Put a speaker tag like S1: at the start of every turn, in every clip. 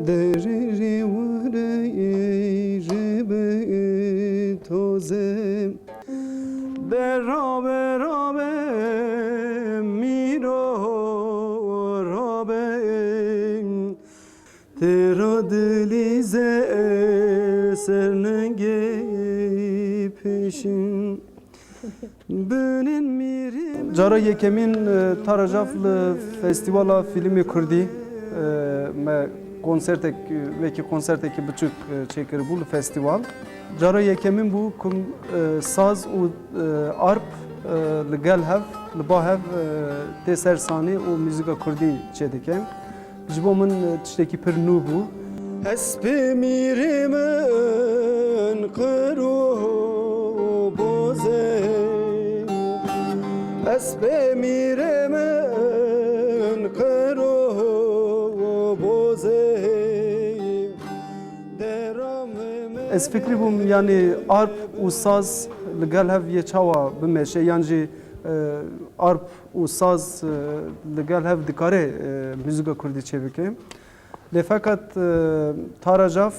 S1: دری وری جبه توزه در رابه میرو رابه ترا دلیزه سرنگه پیشین بنین میریم جارا یکمین تارجاف فستیوالا فیلمی کردی ما konsertek veki konserteki buçuk çekir bu festival. Cara yekemin bu kum saz u arp legal hev leba hev teser sani o müzika kurdi çedikem. Jibo min tişteki pir nu bu. Espe mirimin kuru boze. Espe mirimin kuru Ez fikri bum yani arp u saz legal hev ye çawa bimeşe yani arp u saz legal hev dikare müzika kurdi çevike. Le fakat tarajaf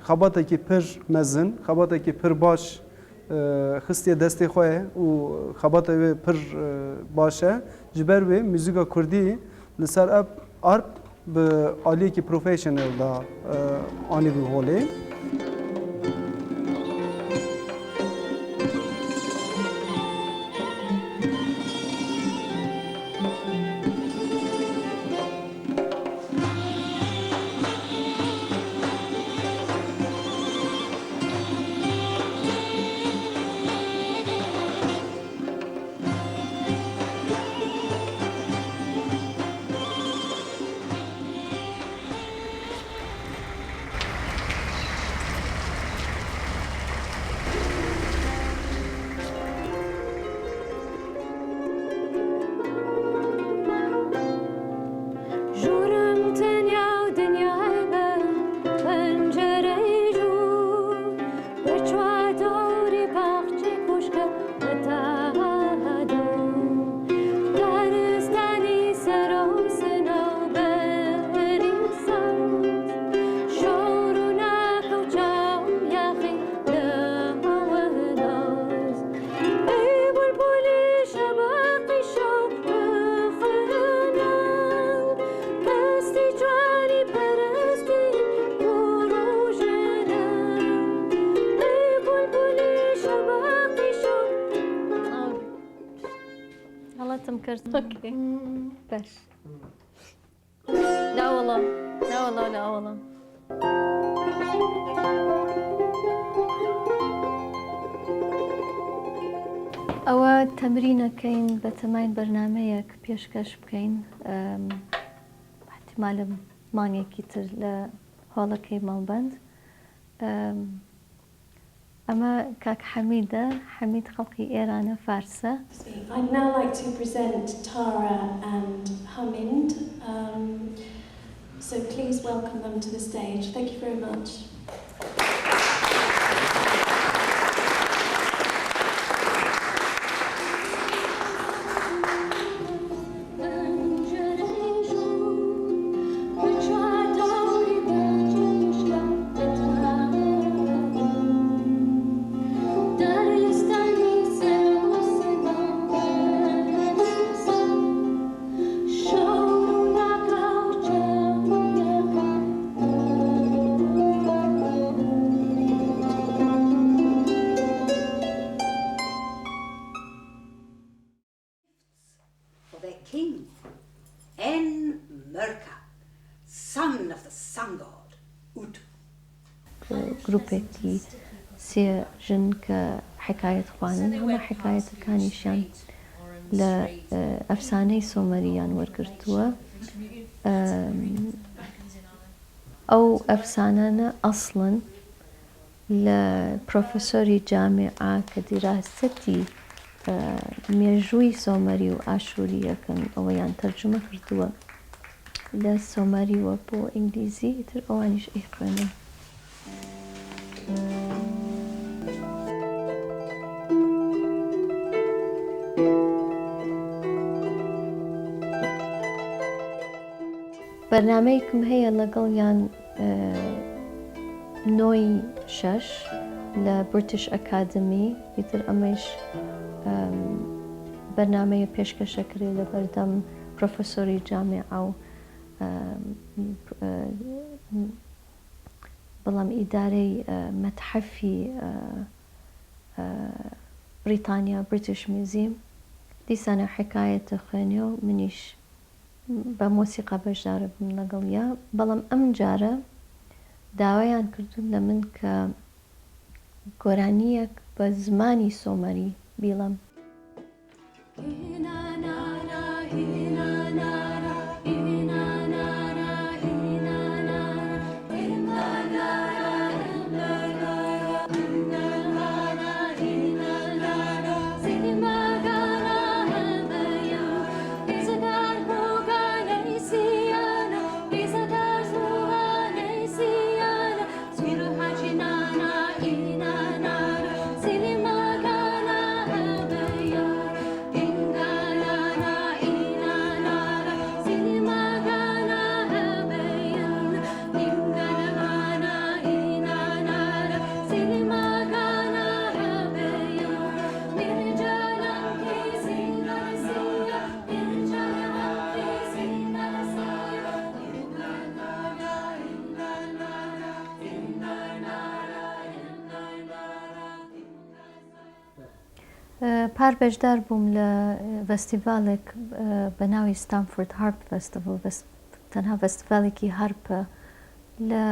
S1: xabateki pir mezin, xabateki pir baş xistiye desti xoye u xabata ve pir başe ciber ve müzika kurdi li ser arp به عالی کی پروفیشنل دا آنی به هولی
S2: اوكي باش لا والله لا والله لا والله ئەوە تەمرینەکەین بە تەمای بەرنامەیەک پێشکەش بکەین احتیمالە مانگێکی تر لە هۆڵەکەی ماڵبەند ئەمە کاک حەمیدە حەمید خەڵکی ئێرانە فارسە.
S3: I'd now like to present Tara and Hamind. So please welcome them to the stage. Thank you very much.
S2: گروپێکی سێ ژن کە حکایەت خوانن هەمە حکایەتەکانیشیان لە ئەفسانەی سۆمەریان وەرگرتووە. ئەو ئەفسانانە ئەسڵن لە پرۆفەسۆری جامعە کە دیراسەتی مێژووی سۆمەری و ئاشووری یەکەم ئەوەیان تەرجمە کردووە لە سۆمەریوە بۆ ئینگلیزی تر ئەوانیش ئەیخوێنن. بە بەرنامەیەکم هەیە لەگەڵیان نۆی شەش لە بریتیش ئەکادمی ئیتر ئەمەش بەرنامەیە پێشکەشەکرێ لە بەردەم پرۆفەسۆری جامێعە و بەڵام ئیدارەی مەتحەفی بریتانیا بریتیش میوزیم دیسانە حکایەتە خوێنێ و منیش بە مۆسیقا بەشدارە بووم لەگەڵیا بەڵام ئەم جارە داوایان کردوون لە من کە گۆرانیەک بە زمانی سۆمەری بیڵم. پار بەشدار بووم لە فەستیڤالێک بە ناوی ستانفۆرد هارپ فەستیڤال تەنها فەستیڤالێکی هارپە لە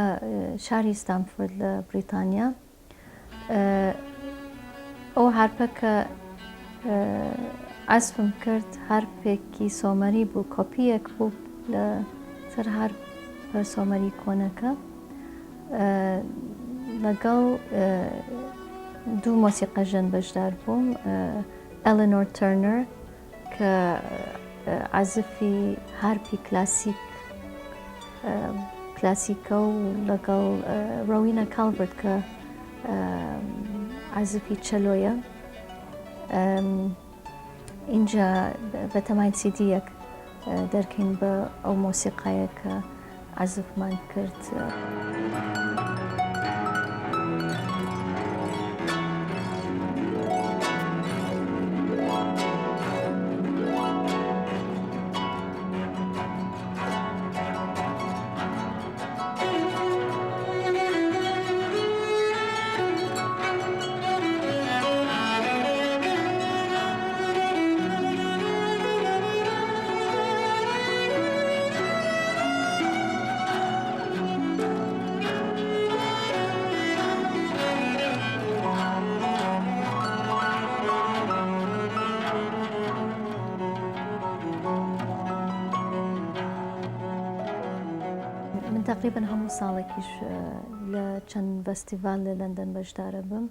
S2: شاری ستانفۆرد لە بریتانیا. ئەو هارپە کە عەزفم کرد هارپێکی سۆمەری بوو کۆپیەک بوو لە سەر هارپە سۆمەری کۆنەکە لەگەڵ دوو مۆسیقەژن بەشدار بووم ئەلێنۆر تەرنەر کە عازفی هارپی کلاسیکە و لەگەڵ ڕۆوینە کالڤرت کە عازفی چەلۆیە. اینجا بە تەمای سیدیەک دەرکەین بە ئەو مۆسیقایە کە عازفمان کرد. تقریبا هەموو ساڵێکیش لە چەند فەستیڤال لە لەندەن بەشدارە بم.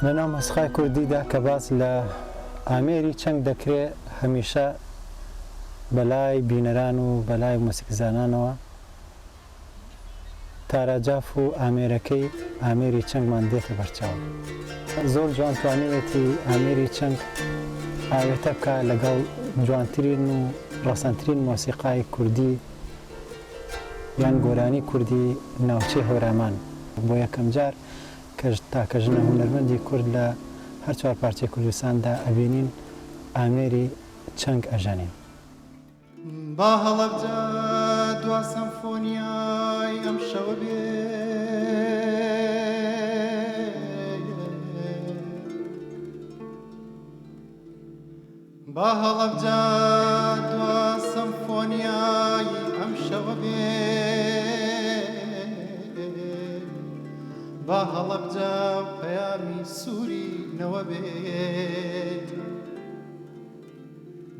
S4: لەناو مەسخای کوردیدا کە باس لە ئامێری چەنگ دەکرێت هەمیشە بەلای بینەران و بەلای مۆسیقیزانانەوە تاراجاف و ئامێرەکەی ئامێری چەنگمان دێتە بەرچاو. زۆر جوان توانێتی ئامێری چەنگ ئاوێتە بکە لەگەڵ جوانترین و ڕەسەنترین مۆسیقای کوردی یان گۆرانی کوردی ناوچەی هۆرامان. بۆ یەکەم جار تاکە ژنە هونەرمەندی کورد لە هەر چوار پارچەی کوردستاندا ئەبینین ئامێری چەنگ ئەژەنین.
S5: با هەڵەبجە دوا سەمفۆنیای ئەم شەوە بێ با هەڵەبجە دوا سەمفۆنیای ئەم شەوە بێ با هەڵەبجە پەیامی سووری نەوە بێ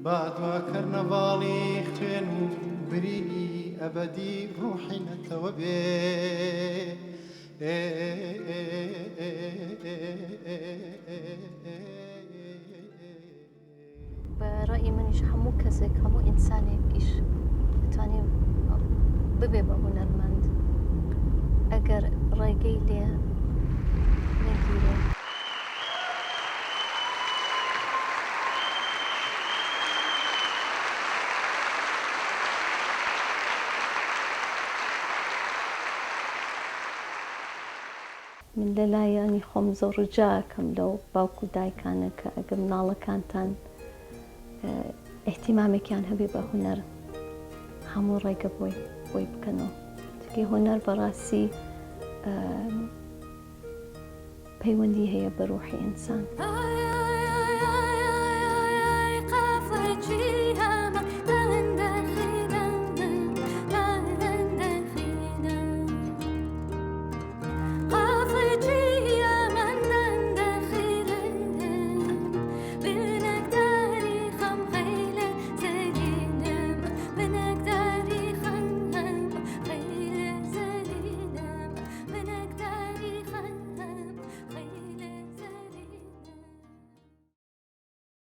S5: بادوا کەرنەڤاڵی خوێن و برینی ئەبەدی ڕوحی نەتەوە بێ
S2: بەڕێی منیش هەموو کەسێک هەموو ئینسانێکیش دەتوانێت ببێ بە هونەرمەند ئەگەر ڕێگەی لێ نەگیرێ. من لەلایەنی خۆم زۆر ڕجاکەم لەو باوکو دایکانە کە ئەگەر مناڵەکانتان احتیمامێکیان هەبێ بە هونەر هەموو ڕێگە بۆی بکەنەوە. چونکە هونەر بەڕاستی پەیوەندی هەیە بە ڕوحی ئینسان.